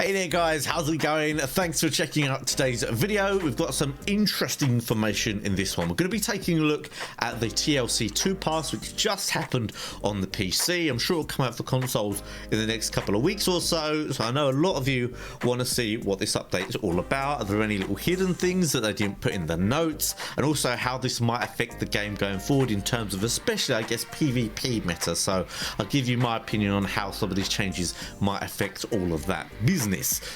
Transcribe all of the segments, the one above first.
Hey there guys, how's it going? Thanks for checking out today's video. We've got some interesting information in this one. We're going to be taking a look at the TLC 2 pass, which just happened on the PC. I'm sure it'll come out for consoles in the next couple of weeks or so. So I know a lot of you want to see what this update is all about. Are there any little hidden things that they didn't put in the notes? And also how this might affect the game going forward in terms of especially, I guess, PvP meta. So I'll give you my opinion on how some of these changes might affect all of that business.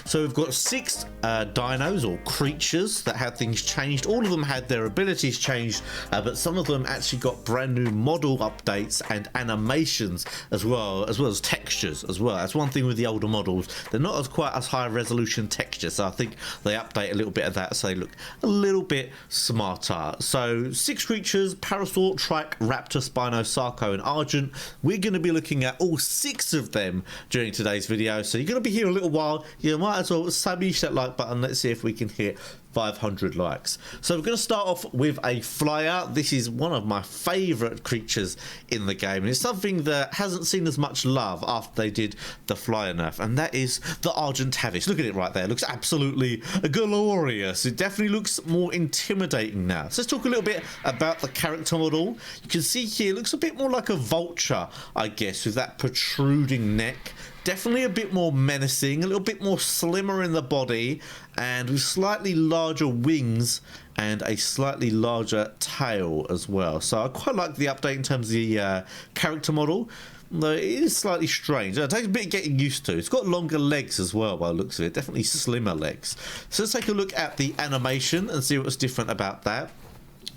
So we've got 6 dinos or creatures that had things changed. All of them had their abilities changed, but some of them actually got brand new model updates and animations as well as textures as well. That's one thing with the older models, they're not as quite as high resolution textures, so I think they update a little bit of that so they look a little bit smarter. So 6 creatures: Parasaur, Trike, Raptor, Spino, Sarco and Argent. We're going to be looking at all 6 of them during today's video, so you're going to be here a little while. You might as well smash that like button. Let's see if we can hit 500 likes. So we're going to start off with a flyer. This is one of my favorite creatures in the game, and it's something that hasn't seen as much love after they did the flyer nerf, and that is the Argentavis. Look at it right there. It looks absolutely glorious. It definitely looks more intimidating now. So let's talk a little bit about the character model. You can see here it looks a bit more like a vulture, I guess, with that protruding neck. Definitely a bit more menacing, a little bit more slimmer in the body, and with slightly larger wings and a slightly larger tail as well. So I quite like the update in terms of the character model, though it is slightly strange. It takes a bit of getting used to. It's got longer legs as well by the looks of it, definitely slimmer legs. So let's take a look at the animation and see what's different about that.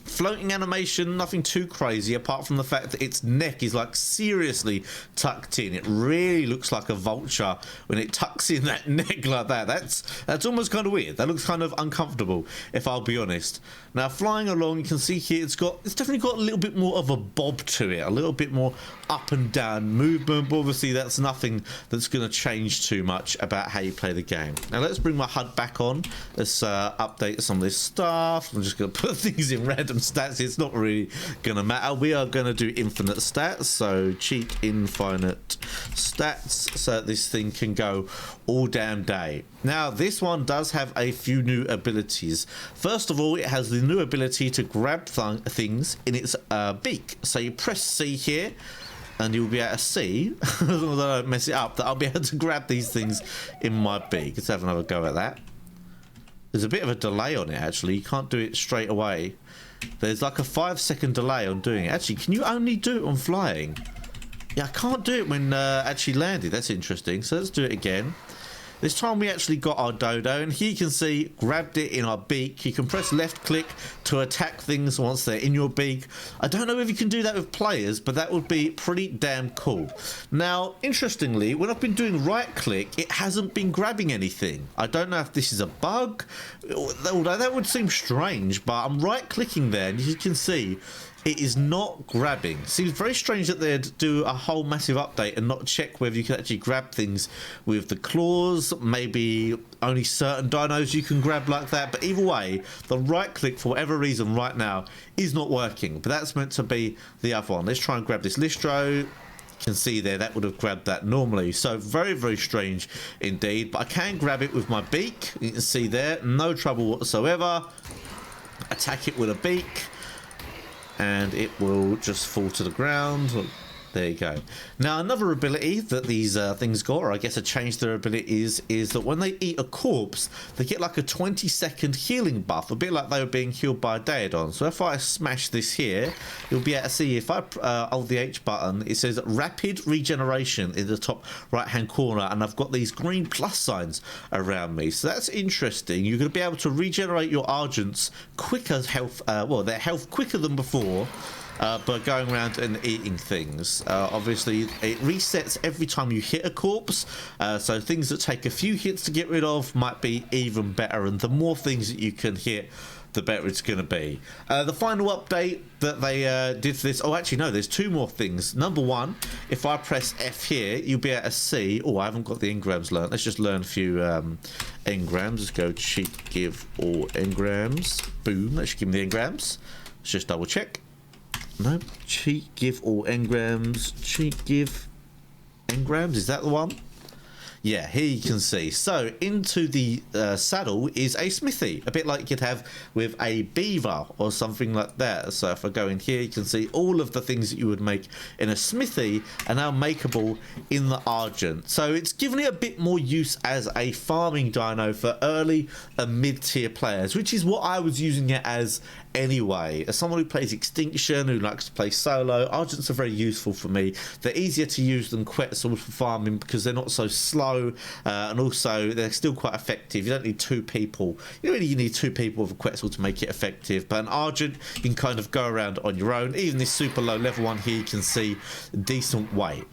Floating animation, nothing too crazy apart from the fact that its neck is like seriously tucked in. It really looks like a vulture when it tucks in that neck like that. That's almost kind of weird. That looks kind of uncomfortable, if I'll be honest. Now flying along, you can see here it's definitely got a little bit more of a bob to it, a little bit more up and down movement, but obviously that's nothing that's going to change too much about how you play the game. Now let's bring my HUD back on. Let's update some of this stuff. I'm just going to put things in random stats. It's not really going to matter. We are going to do infinite stats, so cheat infinite stats so that this thing can go all damn day. Now this one does have a few new abilities. First of all, it has the new ability to grab things in its beak. So you press C here and you'll be able to see, as long as I don't mess it up, that I'll be able to grab these things in my beak. Let's have another go at that. There's a bit of a delay on it actually. You can't do it straight away. There's like a 5-second delay on doing it. Actually, can you only do it on flying? Yeah, I can't do it when actually landed. That's interesting. So let's do it again. This time we actually got our dodo, and here you can see grabbed it in our beak. You can press left click to attack things once they're in your beak. I don't know if you can do that with players, but that would be pretty damn cool. Now interestingly, when I've been doing right click, it hasn't been grabbing anything. I don't know if this is a bug, although that would seem strange, but I'm right clicking there and you can see it is not grabbing. Seems very strange that they'd do a whole massive update and not check whether you can actually grab things with the claws. Maybe only certain dinos you can grab like that. But either way, the right click for whatever reason right now is not working. But that's meant to be the other one. Let's try and grab this Listro. You can see there that would have grabbed that normally. So very, very strange indeed. But I can grab it with my beak. You can see there, no trouble whatsoever. Attack it with a beak, and it will just fall to the ground. There you go. Now another ability that these things got, or I guess a change to their abilities, is that when they eat a corpse, they get like a 20-second healing buff, a bit like they were being healed by a Daedon. So if I smash this here, you'll be able to see if I hold the H button, it says rapid regeneration in the top right hand corner, and I've got these green plus signs around me. So that's interesting. You're going to be able to regenerate your Argents quicker health, well, their health quicker than before. But going around and eating things. Obviously it resets every time you hit a corpse, so things that take a few hits to get rid of might be even better, and the more things that you can hit, the better it's going to be. The final update that they did for this, oh actually no, there's 2 more things. Number 1, if I press F here, you'll be able to see, oh I haven't got the engrams learned, let's just learn a few engrams. Let's go cheat give all engrams, boom, that should give me the engrams. Let's just double check. No, cheat give all engrams, cheat give engrams, is that the one? Yeah, here you can see. So into the saddle is a Smithy, a bit like you'd have with a beaver or something like that. So if I go in here, you can see all of the things that you would make in a Smithy are now makeable in the Argent. So it's given it a bit more use as a farming dino for early and mid-tier players, which is what I was using it as anyway. As someone who plays Extinction, who likes to play solo, Argents are very useful for me. They're easier to use than Quetzals for farming because they're not so slow, and also they're still quite effective. You don't need two people. You really need two people with a Quetzal to make it effective, but an Argent you can kind of go around on your own. Even this super low level one here, you can see decent weight.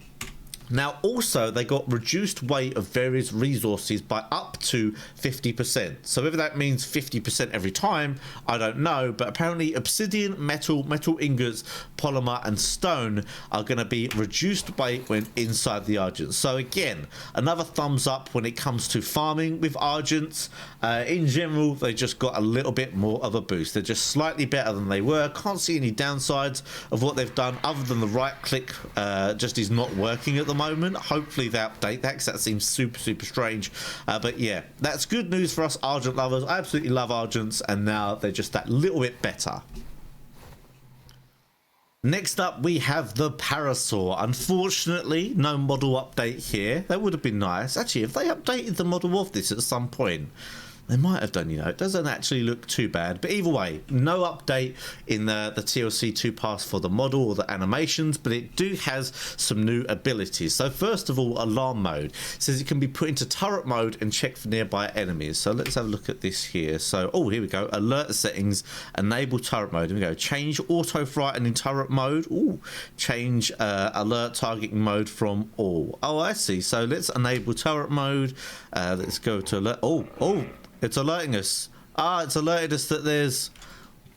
Now also they got reduced weight of various resources by up to 50%. So whether that means 50% every time, I don't know, but apparently obsidian, metal ingots, polymer and stone are going to be reduced weight when inside the Argent. So again, another thumbs up when it comes to farming with Argents. In general, they just got a little bit more of a boost. They're just slightly better than they were. Can't see any downsides of what they've done other than the right click just is not working at the moment. Hopefully they update that because that seems super strange, but yeah, that's good news for us Argent lovers. I absolutely love Argents, and now they're just that little bit better. Next up we have the Parasaur. Unfortunately no model update here. That would have been nice. Actually, if they updated the model of this at some point, they might have done, you know. It doesn't actually look too bad, but either way, no update in the TLC 2 pass for the model or the animations, but it has some new abilities. So first of all, alarm mode. It says it can be put into turret mode and check for nearby enemies. So let's have a look at this here. So, oh, here we go. Alert settings, enable turret mode. Here we go. Change auto frighten in turret mode. Ooh, change alert targeting mode from all. Oh, I see. So let's enable turret mode. Let's go to alert. Oh. It's alerting us. It's alerted us that there's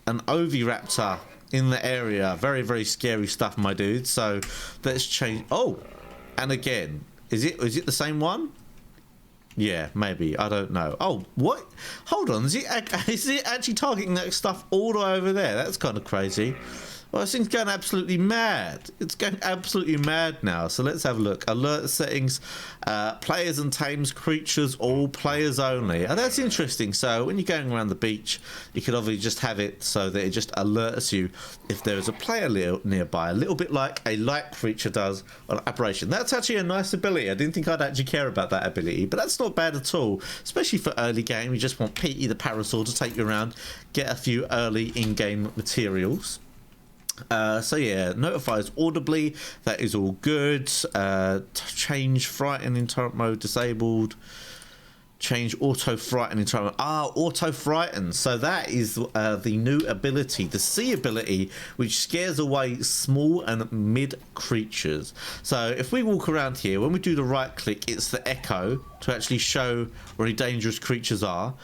an Oviraptor in the area. Very scary stuff, my dude. So let's change. Oh, and again, is it the same one? Yeah, maybe. I don't know. Oh, what? Hold on. Is it actually targeting that stuff all the way over there? That's kind of crazy. Well, this thing's going absolutely mad. It's going absolutely mad now. So let's have a look. Alert settings, players and tames creatures, all players only. Oh, that's interesting. So when you're going around the beach, you could obviously just have it so that it just alerts you if there is a player nearby, a little bit like a light creature does on Apparition. That's actually a nice ability. I didn't think I'd actually care about that ability, but that's not bad at all, especially for early game. You just want Petey the Parasol to take you around, get a few early in-game materials. So yeah, notifies audibly, that is all good. Change frighten in turret mode disabled. Change auto frighten in turret mode. Auto frighten. So that is the new ability, the C ability, which scares away small and mid creatures. So if we walk around here, when we do the right click, it's the echo to actually show where any dangerous creatures are.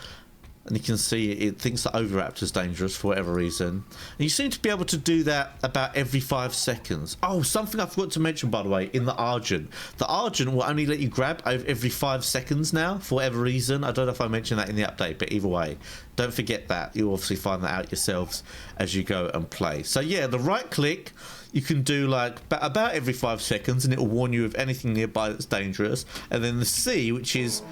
And you can see it thinks that Oviraptor is dangerous for whatever reason. And you seem to be able to do that about every 5 seconds. Oh, something I forgot to mention, by the way, in the Argent. The Argent will only let you grab every 5 seconds now, for whatever reason. I don't know if I mentioned that in the update, but either way, don't forget that. You'll obviously find that out yourselves as you go and play. So yeah, the right click, you can do like about every 5 seconds, and it will warn you of anything nearby that's dangerous. And then the C, which is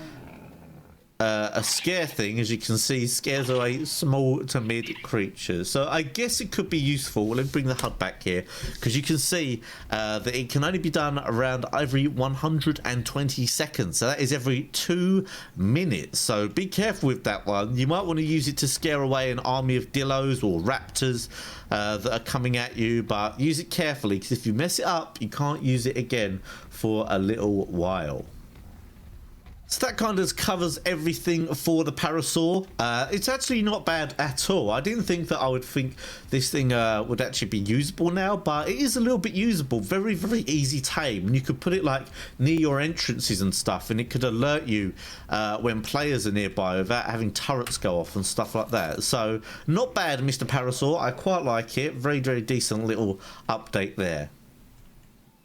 a scare thing, as you can see, scares away small to mid creatures. So I guess it could be useful. Well, let me bring the HUD back here, because you can see that it can only be done around every 120 seconds. So that is every 2 minutes. So be careful with that one. You might want to use it to scare away an army of dillos or raptors that are coming at you, but use it carefully, because if you mess it up, you can't use it again for a little while. So that kind of covers everything for the Parasaur. It's actually not bad at all. I didn't think that I would think this thing would actually be usable now, but it is a little bit usable. Very easy tame. And you could put it like near your entrances and stuff, and it could alert you when players are nearby without having turrets go off and stuff like that. So not bad, Mr. Parasaur. I quite like it. Very decent little update there.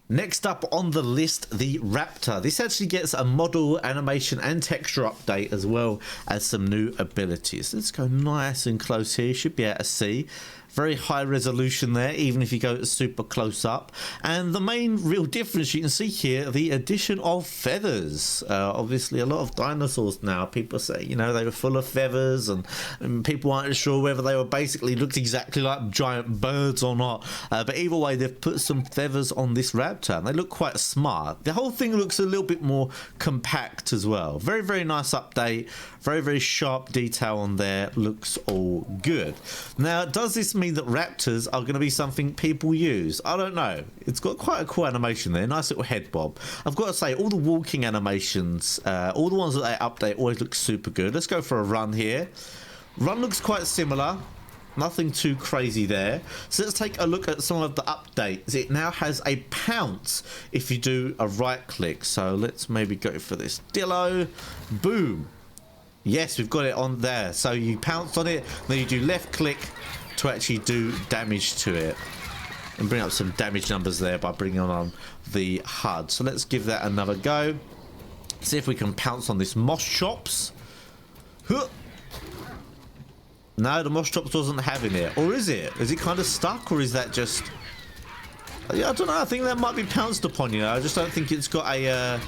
Next up on the list, the Raptor. This actually gets a model, animation and texture update, as well as some new abilities. Let's go nice and close here. Should be able to see. Very high resolution there, even if you go super close up. And the main real difference you can see here, the addition of feathers. Obviously a lot of dinosaurs now, people say, you know, they were full of feathers, and people aren't sure whether they were basically looked exactly like giant birds or not. But either way, they've put some feathers on this raptor and they look quite smart. The whole thing looks a little bit more compact as well. Very, very nice update. Very, very sharp detail on there. Looks all good. Now, does this mean that raptors are going to be something people use? I don't know. It's got quite a cool animation there. Nice little head bob. I've got to say, all the walking animations, all the ones that they update always look super good. Let's go for a run here. Run looks quite similar. Nothing too crazy there. So let's take a look at some of the updates. It now has a pounce if you do a right click. So let's maybe go for this Dillo. Boom. Yes, we've got it on there. So you pounce on it, then you do left click to actually do damage to it. And bring up some damage numbers there by bringing on the HUD. So let's give that another go. See if we can pounce on this Moss Chops. Huh. No, the Moss Chops wasn't having it. Or is it? Is it kind of stuck, or is that just... Yeah, I don't know. I think that might be pounced upon, you know. I just don't think it's got a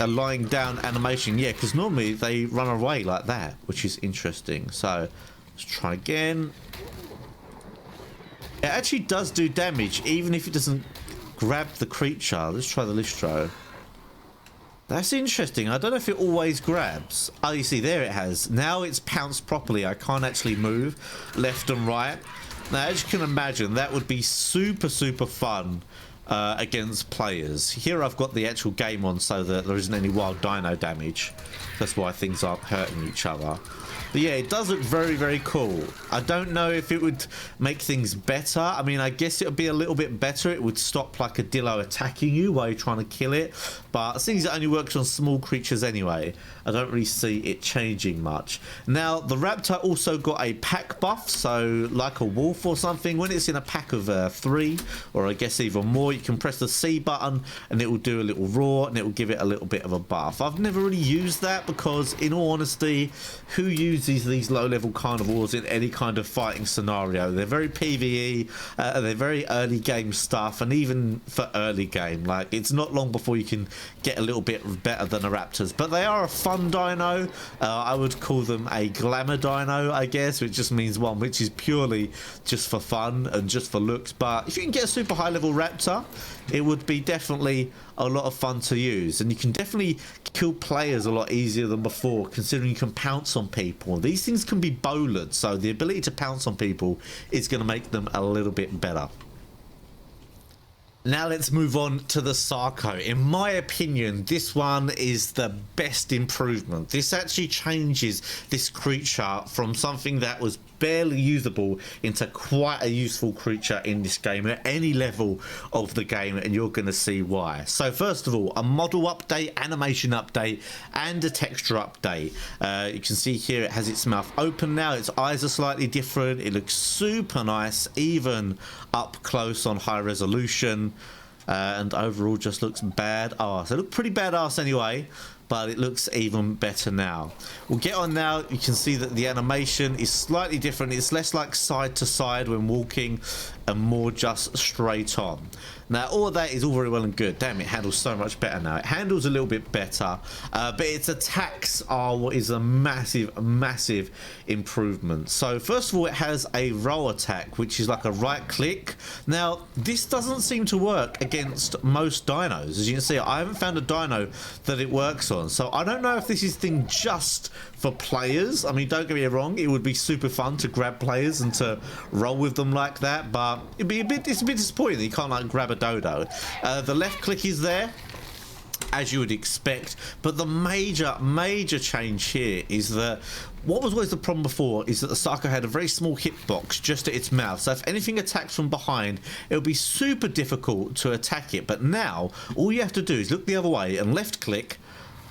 lying down animation. Yeah, because normally they run away like that, which is interesting. So let's try again. It actually does do damage even if it doesn't grab the creature. Let's try the Listro. That's interesting. I don't know if it always grabs. Oh, you see, there it has. Now it's pounced properly. I can't actually move left and right. Now, as you can imagine, that would be super, super fun against players. Here I've got the actual game on so that there isn't any wild dino damage. That's why things aren't hurting each other. But yeah, it does look very, very cool. I don't know if it would make things better. I mean, I guess it would be a little bit better. It would stop like a Dillo attacking you while you're trying to kill it. But since it only works on small creatures anyway, I don't really see it changing much. Now, the Raptor also got a pack buff. So like a wolf or something, when it's in a pack of 3, or I guess even more, you can press the C button and it will do a little roar and it will give it a little bit of a buff. I've never really used that because, in all honesty, who uses these low-level carnivores in any kind of fighting scenario? They're very PvE, they're very early game stuff, and even for early game, like, it's not long before you can get a little bit better than the Raptors. But they are a fun dino. I would call them a glamour dino, I guess, which just means one which is purely just for fun and just for looks. But if you can get a super high-level Raptor, it would be definitely a lot of fun to use, and you can definitely kill players a lot easier than before, considering you can pounce on people. These things can be bowlered, so the ability to pounce on people is going to make them a little bit better. Now let's move on to the Sarco. In my opinion, this one is the best improvement. This actually changes this creature from something that was barely usable into quite a useful creature in this game at any level of the game, and you're going to see why. So first of all, a model update, animation update, and a texture update. You can see here it has its mouth open now. Its eyes are slightly different. It looks super nice, even up close on high resolution, and overall just looks badass. It looked pretty badass anyway, but it looks even better now. We'll get on now. You can see that the animation is slightly different. It's less like side to side when walking and more just straight on. Now, all of that is all very well and good. Damn, it handles so much better now. It handles a little bit better, but its attacks are what is a massive, massive improvement. So first of all, it has a roll attack, which is like a right click. Now, this doesn't seem to work against most dinos. As you can see, I haven't found a dino that it works on. So I don't know if this is thing just for players. I mean, don't get me wrong, it would be super fun to grab players and to roll with them like that, but it's a bit disappointing that you can't like grab a dodo. The left click is there, as you would expect, but the major change here is that what was always the problem before is that the Sarco had a very small hitbox just at its mouth, so if anything attacks from behind, it would be super difficult to attack it. But now all you have to do is look the other way and left click,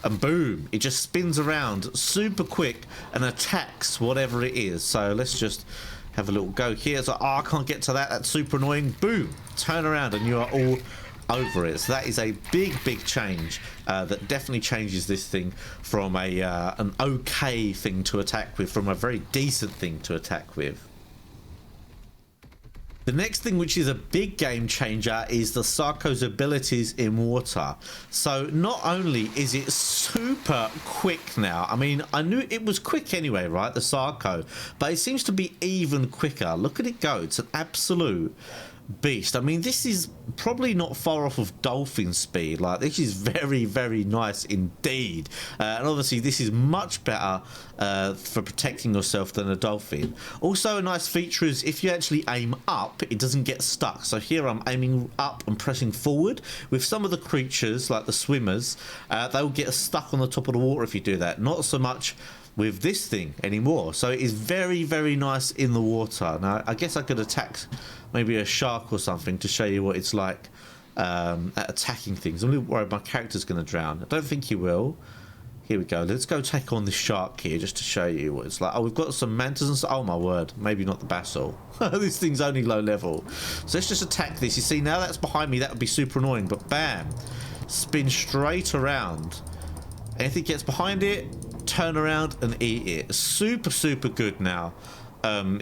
and boom, it just spins around super quick and attacks whatever it is. So let's just have a little go here. So, oh, I can't get to that. That's super annoying. Boom, turn around and you are all over it. So that is a big change that definitely changes this thing from an okay thing to attack with, from a very decent thing to attack with. The next thing, which is a big game changer, is the Sarco's abilities in water. So not only is it super quick now, I mean, I knew it was quick anyway, right, the Sarco, but it seems to be even quicker. Look at it go. It's an absolute beast. I mean, this is probably not far off of dolphin speed. Like, this is very, very nice indeed. And obviously this is much better for protecting yourself than a dolphin. Also, a nice feature is if you actually aim up, it doesn't get stuck. So here I'm aiming up and pressing forward. With some of the creatures, like the swimmers, they'll get stuck on the top of the water if you do that. Not so much with this thing anymore. So it is very, very nice in the water. Now, I guess I could attack maybe a shark or something to show you what it's like at attacking things. I'm a little worried my character's going to drown. I don't think he will. Here we go. Let's go take on this shark here just to show you what it's like. Oh, we've got some mantas and stuff. Oh my word. Maybe not the Parasol. This thing's only low level. So let's just attack this. You see, now that's behind me. That would be super annoying. But bam. Spin straight around. Anything gets behind it, turn around and eat it. Super, super good now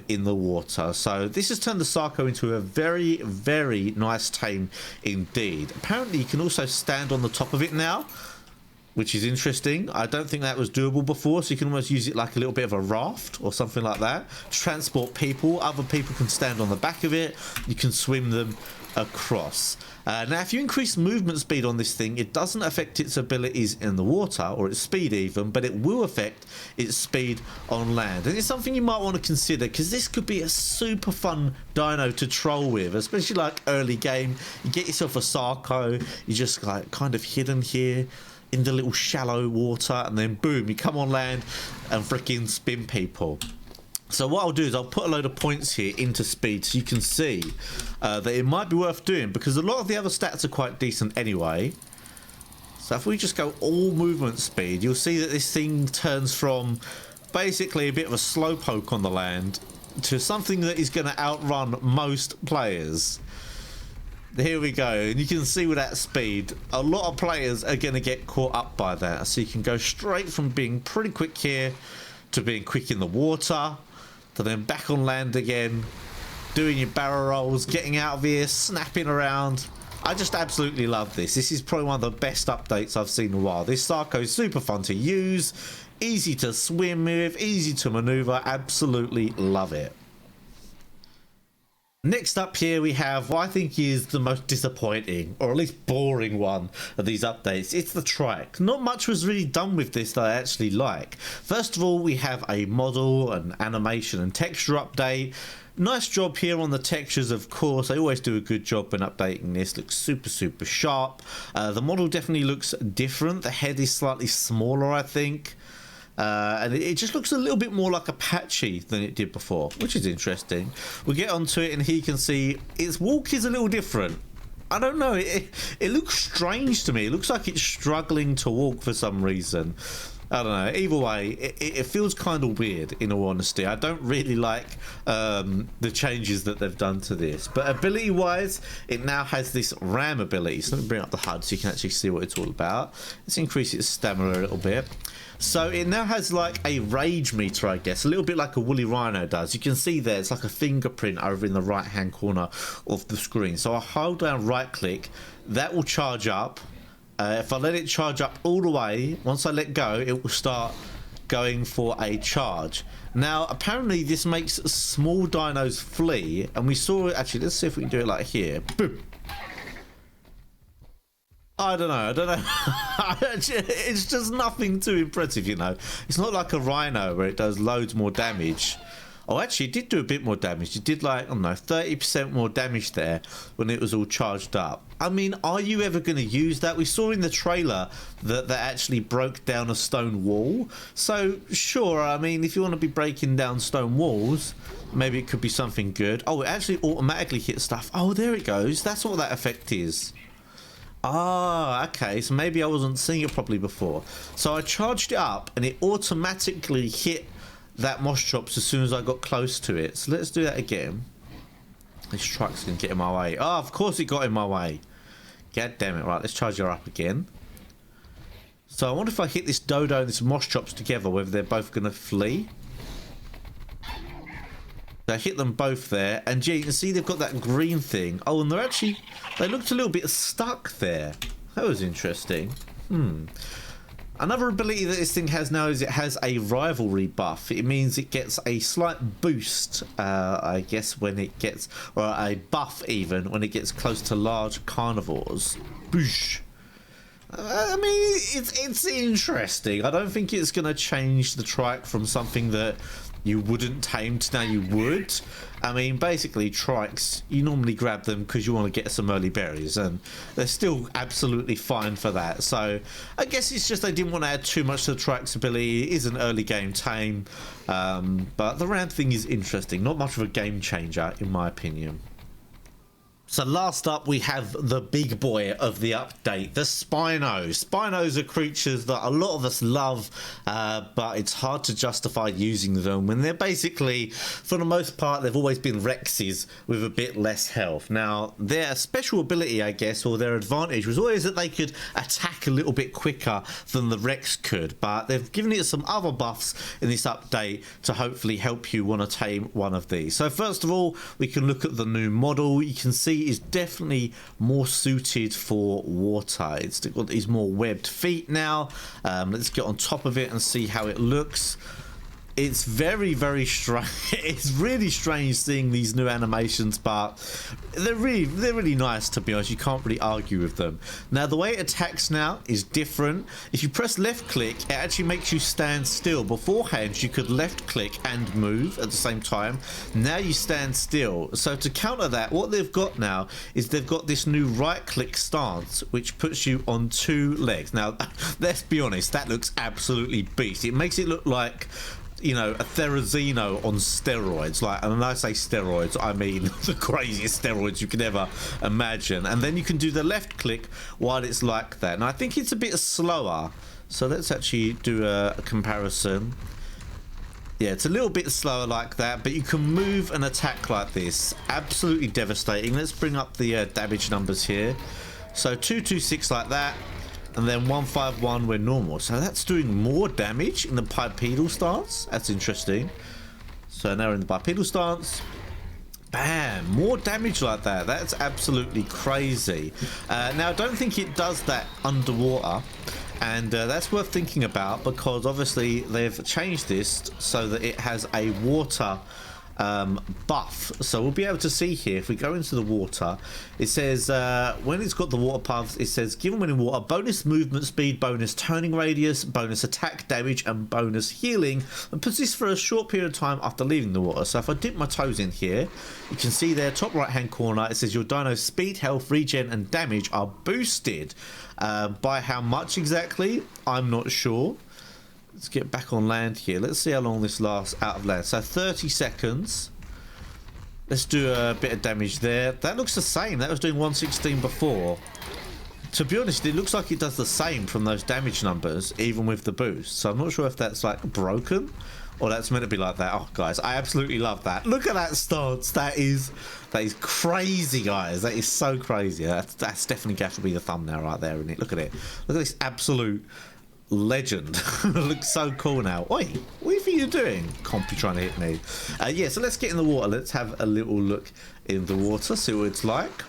in the water. So this has turned the Sarco into a very, very nice tame indeed. Apparently you can also stand on the top of it now, which is interesting. I don't think that was doable before, so you can almost use it like a little bit of a raft or something like that. Transport people. Other people can stand on the back of it. You can swim them across. Now, if you increase movement speed on this thing, it doesn't affect its abilities in the water, or its speed even, but it will affect its speed on land. And it's something you might want to consider, because this could be a super fun dino to troll with, especially like early game. You get yourself a Sarco, you're just like kind of hidden here in the little shallow water, and then boom, you come on land and freaking spin people. So what I'll do is I'll put a load of points here into speed so you can see that it might be worth doing, because a lot of the other stats are quite decent anyway. So if we just go all movement speed, you'll see that this thing turns from basically a bit of a slowpoke on the land to something that is going to outrun most players. Here we go, and you can see with that speed, a lot of players are going to get caught up by that. So you can go straight from being pretty quick here to being quick in the water, to then back on land again, doing your barrel rolls, getting out of here, snapping around. I just absolutely love this. This is probably one of the best updates I've seen in a while. This Sarco is super fun to use, easy to swim with, easy to maneuver. Absolutely love it. Next up here we have what I think is the most disappointing, or at least boring one of these updates. It's the Trike. Not much was really done with this that I actually like. First of all, we have a model, an animation and texture update. Nice job here on the textures, of course. They always do a good job in updating this. Looks super, super sharp. The model definitely looks different. The head is slightly smaller, I think. And it just looks a little bit more like Apache than it did before, which is interesting. We'll get onto it, and here you can see its walk is a little different. I don't know, it looks strange to me. It looks like it's struggling to walk for some reason. I don't know. Either way, it feels kind of weird, in all honesty. I don't really like the changes that they've done to this. But ability-wise, it now has this ram ability. So let me bring up the HUD so you can actually see what it's all about. Let's increase its stamina a little bit. So it now has like a rage meter, I guess, a little bit like a woolly rhino does. You can see there, it's like a fingerprint over in the right-hand corner of the screen. So I hold down right-click, that will charge up. If I let it charge up all the way, once I let go, it will start going for a charge. Now, apparently this makes small dinos flee, and we saw it, actually, let's see if we can do it like here. Boom. I don't know. It's just nothing too impressive, you know. It's not like a rhino where it does loads more damage. Oh, actually, it did do a bit more damage. It did, like, I don't know, 30% more damage there when it was all charged up. I mean, are you ever going to use that? We saw in the trailer that actually broke down a stone wall. So, sure, I mean, if you want to be breaking down stone walls, maybe it could be something good. Oh, it actually automatically hits stuff. Oh, there it goes. That's what that effect is. Ah, okay, so maybe I wasn't seeing it properly before. So I charged it up and it automatically hit that moss chops as soon as I got close to it. So let's do that again. This truck's gonna get in my way. Oh, of course it got in my way. God damn it. Right, let's charge her up again. So I wonder if I hit this dodo and this moss chops together, whether they're both gonna flee. I hit them both there, and yeah, you can see they've got that green thing. Oh, and they looked a little bit stuck there. That was interesting. Another ability that this thing has now is it has a rivalry buff. It means it gets a slight boost, I guess, when it gets, or a buff even, when it gets close to large carnivores. Boosh. I mean, it's interesting. I don't think it's going to change the trike from something that you wouldn't tame to now you would. I mean, basically, trikes, you normally grab them because you want to get some early berries, and they're still absolutely fine for that. So I guess it's just they didn't want to add too much to the trike's ability. It is an early game tame, but the round thing is interesting. Not much of a game changer, in my opinion. So last up, we have the big boy of the update, the Spino. Spinos are creatures that a lot of us love, but it's hard to justify using them when they're basically, for the most part, they've always been Rexes with a bit less health. Now, their special ability, I guess, or their advantage was always that they could attack a little bit quicker than the Rex could, but they've given it some other buffs in this update to hopefully help you want to tame one of these. So first of all, we can look at the new model. You can see is definitely more suited for water. It's got these more webbed feet now. Let's get on top of it and see how it looks. It's very, very strange. It's really strange seeing these new animations, but they're really nice, to be honest. You can't really argue with them. Now, the way it attacks now is different. If you press left click, it actually makes you stand still. Beforehand, you could left click and move at the same time. Now you stand still. So to counter that, what they've got now is they've got this new right click stance, which puts you on 2 legs. Now, let's be honest, that looks absolutely beast. It makes it look like, you know, a Therizino on steroids. Like, and when I say steroids, I mean the craziest steroids you could ever imagine. And then you can do the left click while it's like that. And I think it's a bit slower. So let's actually do a comparison. Yeah, it's a little bit slower like that, but you can move and attack like this. Absolutely devastating. Let's bring up the damage numbers here. So 226 like that. And then 151 when normal. So that's doing more damage in the bipedal stance. That's interesting. So now we're in the bipedal stance. Bam! More damage like that. That's absolutely crazy. Now, I don't think it does that underwater. And that's worth thinking about, because obviously they've changed this so that it has a water buff. So we'll be able to see here, if we go into the water, it says when it's got the water puffs, it says given when in water, bonus movement speed, bonus turning radius, bonus attack damage, and bonus healing, and persists for a short period of time after leaving the water. So if I dip my toes in here, you can see there, top right hand corner, it says your dino's speed, health, regen, and damage are boosted. By how much exactly, I'm not sure. Let's get back on land here. Let's see how long this lasts out of land. So 30 seconds. Let's do a bit of damage there. That looks the same. That was doing 116 before. To be honest, it looks like it does the same from those damage numbers, even with the boost. So I'm not sure if that's like broken or that's meant to be like that. Oh, guys, I absolutely love that. Look at that stance. That is crazy, guys. That is so crazy. That's definitely got to be the thumbnail right there, isn't it? Look at it. Look at this absolute legend. Looks so cool now. Oi, what do you think you're doing? Compy trying to hit me. Yeah, so let's get in the water. Let's have a little look in the water, see what it's like.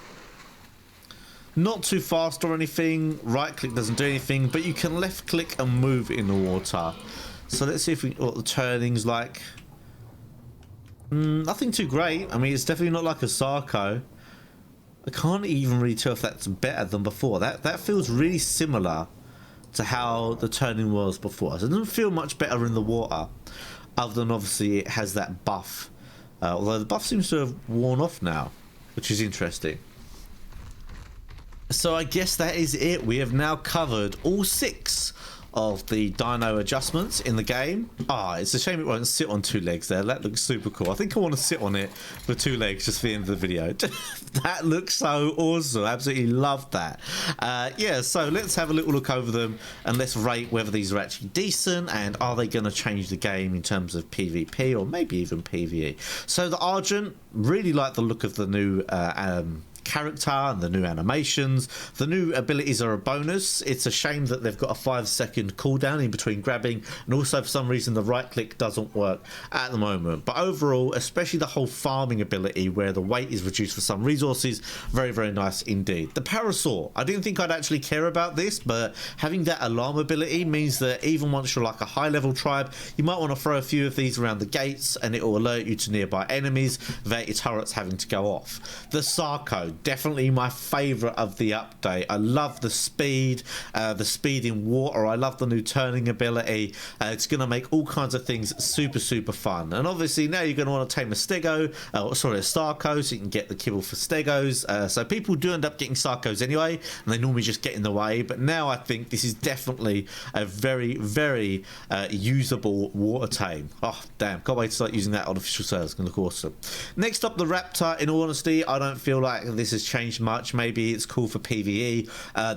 Not too fast or anything. Right click doesn't do anything, but you can left click and move in the water. So let's see what the turning's like. Nothing too great. I mean, it's definitely not like a Sarco. I can't even really tell if that's better than before. That feels really similar to how the turning was before. So it doesn't feel much better in the water, other than obviously it has that buff. Although the buff seems to have worn off now, which is interesting. So I guess that is it. We have now covered all 6 of the dino adjustments in the game. It's a shame it won't sit on 2 legs there. That looks super cool. I think I want to sit on it for 2 legs just for the end of the video. That looks so awesome. Absolutely love that. Yeah, so let's have a little look over them and let's rate whether these are actually decent and are they going to change the game in terms of PvP or maybe even PvE. So the Argent, really like the look of the new character and the new animations. The new abilities are a bonus. It's a shame that they've got a 5-second cooldown in between grabbing, and also for some reason the right click doesn't work at the moment. But overall, especially the whole farming ability where the weight is reduced for some resources, very, very nice indeed. The Parasaur, I didn't think I'd actually care about this, but having that alarm ability means that even once you're like a high level tribe, you might want to throw a few of these around the gates and it will alert you to nearby enemies without your turrets having to go off. The Sarco, definitely my favorite of the update. I love the speed in water. I love the new turning ability. It's going to make all kinds of things super, super fun. And obviously now you're going to want to tame a Sarco, so you can get the kibble for Stegos. So people do end up getting Sarcos anyway, and they normally just get in the way. But now I think this is definitely a very, very usable water tame. Oh, damn. Can't wait to start using that on official servers. It's going to look awesome. Next up, the Raptor. In all honesty, I don't feel like this has changed much. Maybe it's cool for PvE.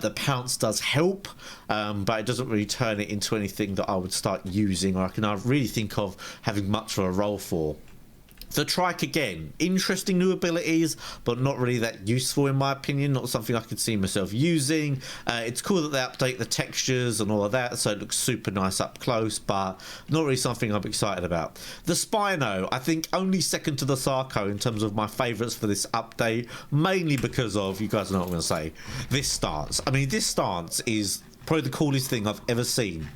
The Pounce does help, but it doesn't really turn it into anything that I would start using, or I can really think of having much of a role for. The Trike, again, interesting new abilities, but not really that useful in my opinion. Not something I could see myself using. It's cool that they update the textures and all of that, so it looks super nice up close, but not really something I'm excited about. The Spino, I think only second to the Sarco in terms of my favourites for this update, mainly because of, you guys know what I'm going to say, this stance. I mean, this stance is probably the coolest thing I've ever seen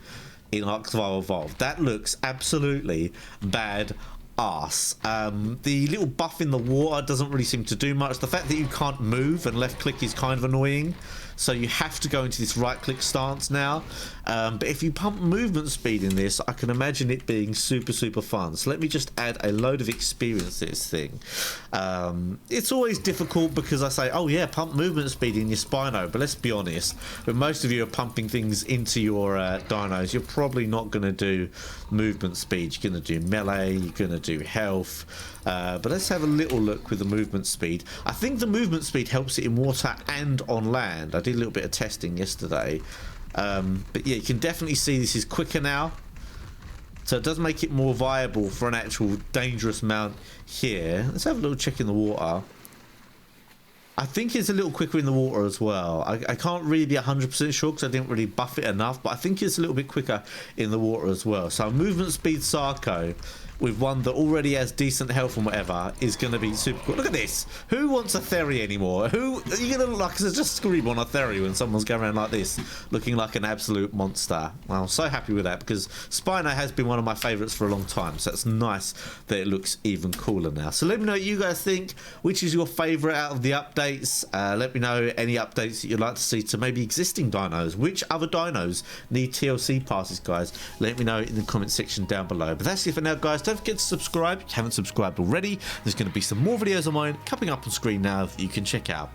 in Ark Survival Evolved. That looks absolutely bad arse. The little buff in the water doesn't really seem to do much. The fact that you can't move and left click is kind of annoying, so you have to go into this right click stance now. But if you pump movement speed in this, I can imagine it being super, super fun. So let me just add a load of experience to this thing. It's always difficult because I say, oh yeah, pump movement speed in your Spino, but let's be honest, when most of you are pumping things into your dinos, you're probably not going to do movement speed. You're going to do melee, you're going to do health. But let's have a little look with the movement speed. I think the movement speed helps it in water and on land. I did a little bit of testing yesterday. But yeah, you can definitely see this is quicker now. So it does make it more viable for an actual dangerous mount here. Let's have a little check in the water. I think it's a little quicker in the water as well. I can't really be 100% sure because I didn't really buff it enough, but I think it's a little bit quicker in the water as well. So movement speed Sarco with one that already has decent health and whatever is going to be super cool. Look at this. Who wants a Theory anymore? Who are you going to look like? Just scream on a Theory when someone's going around like this, looking like an absolute monster. Well, I'm so happy with that because Spino has been one of my favourites for a long time, so it's nice that it looks even cooler now. So let me know what you guys think. Which is your favourite out of the updates? Let me know any updates that you'd like to see to maybe existing dinos. Which other dinos need TLC passes, guys? Let me know in the comment section down below. But that's it for now, guys. Don't forget to subscribe if you haven't subscribed already. There's going to be some more videos of mine coming up on screen now that you can check out.